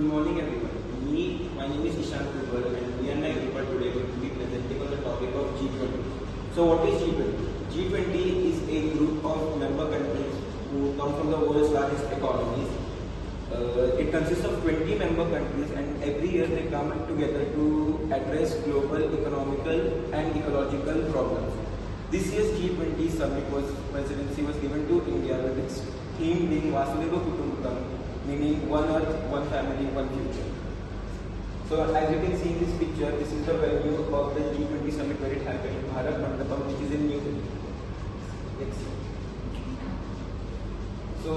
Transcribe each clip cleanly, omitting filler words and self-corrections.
Good morning everyone. My name is Ishan Kubal and me and my group are today going to be presenting on the topic of G20. So what is G20? G20 is a group of member countries who come from the world's largest economies. It consists of 20 member countries and every year they come together to address global economical and ecological problems. This year's G20 summit presidency was given to India with its theme being Vasudhaiva Kutumbakam, meaning one earth, one family, one future. So as you can see in this picture, this is the venue of the G20 summit where it happened, Bharat Mandapam, which is in New Delhi. Next. So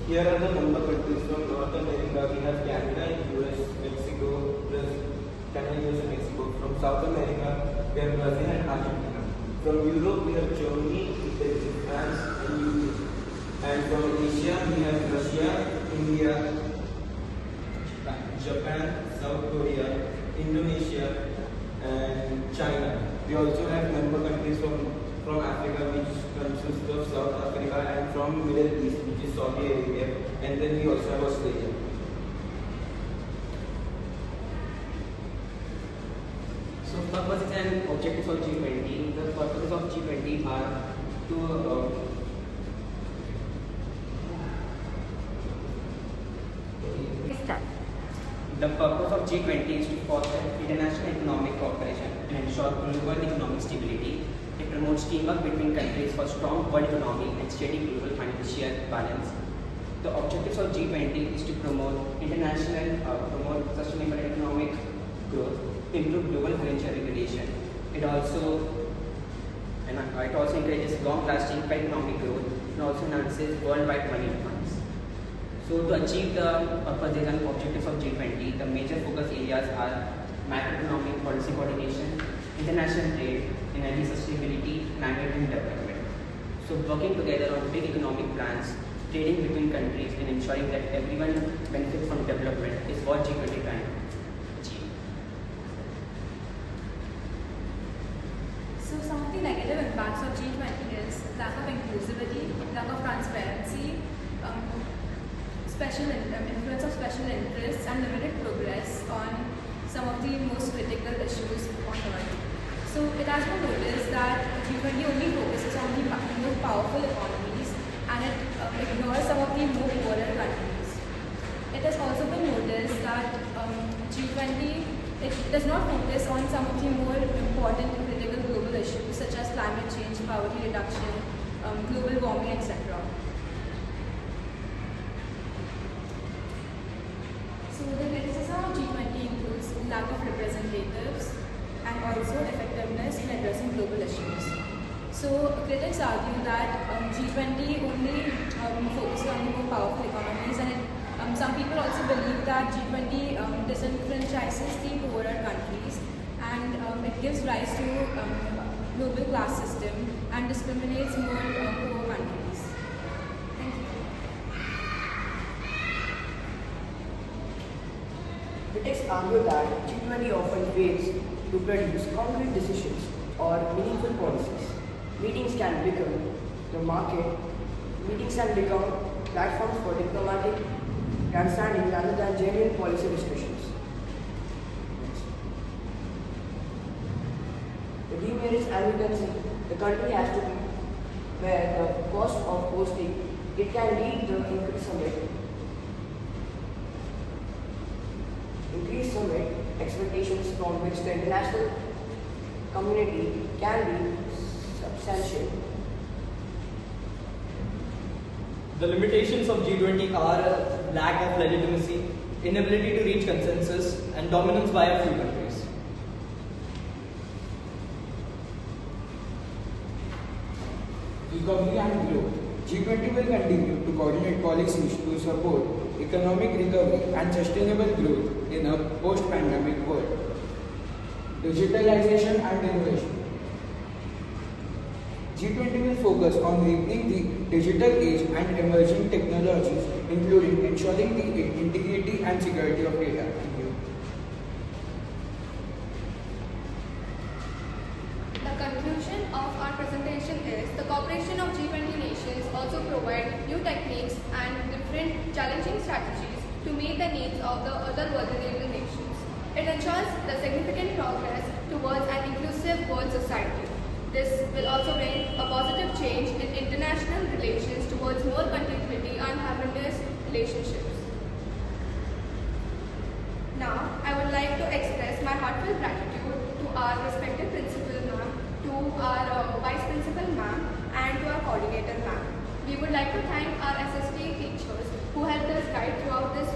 here are the member countries from North America. We have Canada, US, Mexico, Brazil, Canada, US and Mexico. From South America, we have Brazil and Argentina. From Europe, we have Germany, Italy, France and UK. And from Asia, we have Russia, India, Japan, South Korea, Indonesia and China. We also have member countries from Africa, which consists of South Africa, and from Middle East, which is Saudi Arabia, and then we also have Australia. So purposes and objectives of G20. The purposes of G20 are to The purpose of G20 is to foster international economic cooperation and ensure global economic stability. It promotes teamwork between countries for strong world economy and steady global financial balance. The objectives of G20 is to promote sustainable economic growth, improve global financial regulation. It also encourages long-lasting economic growth and also enhances worldwide money funds. So to achieve the purposes and objectives of G20, the major focus areas are macroeconomic policy coordination, international trade, energy sustainability, climate and development. So working together on big economic plans, trading between countries and ensuring that everyone benefits from development is what G20 can achieve. So some of the negative impacts of G20 is lack of inclusivity, lack of transparency, influence of special interests and limited progress on some of the most critical issues on earth. So it has been noticed that G20 only focuses on the more powerful economies and it ignores some of the more poorer countries. It has also been noticed that G20 does not focus on some of the more important and critical global issues such as climate change, poverty reduction, global warming, etc. So the criticism of G20 includes lack of representatives and also effectiveness in addressing global issues. So critics argue that G20 only focuses on the more powerful economies, and some people also believe that G20 disenfranchises the poorer countries and it gives rise to global class system and discriminates more poor countries. Thank you. Critics argue that G20 often fails to produce concrete decisions or meaningful policies. Meetings can become platforms for diplomatic grandstanding rather than genuine policy discussions. The demerits, as you can see, the country has to bear the cost of hosting. It can lead to increased summit expectations from which the international community can be substantial. The limitations of G20 are lack of legitimacy, inability to reach consensus, and dominance by a few countries. Recovery and growth. G20 will continue to coordinate policies to support economic recovery and sustainable growth in a post-pandemic world. Digitalization and innovation. G20 will focus on deepening the digital age and emerging technologies, including ensuring the integrity and security of data. Thank you. The conclusion of our presentation is the cooperation of G20 nations also provide new techniques and different challenging strategies to meet the needs of the other vulnerable nations. It ensures the significant progress towards an inclusive world society. This will also bring a positive change in international relations towards more continuity and harmonious relationships. Now, I would like to express my heartfelt gratitude to our respected principal ma'am, to our vice principal ma'am, and to our coordinator ma'am. We would like to thank our SST teachers who helped us guide throughout this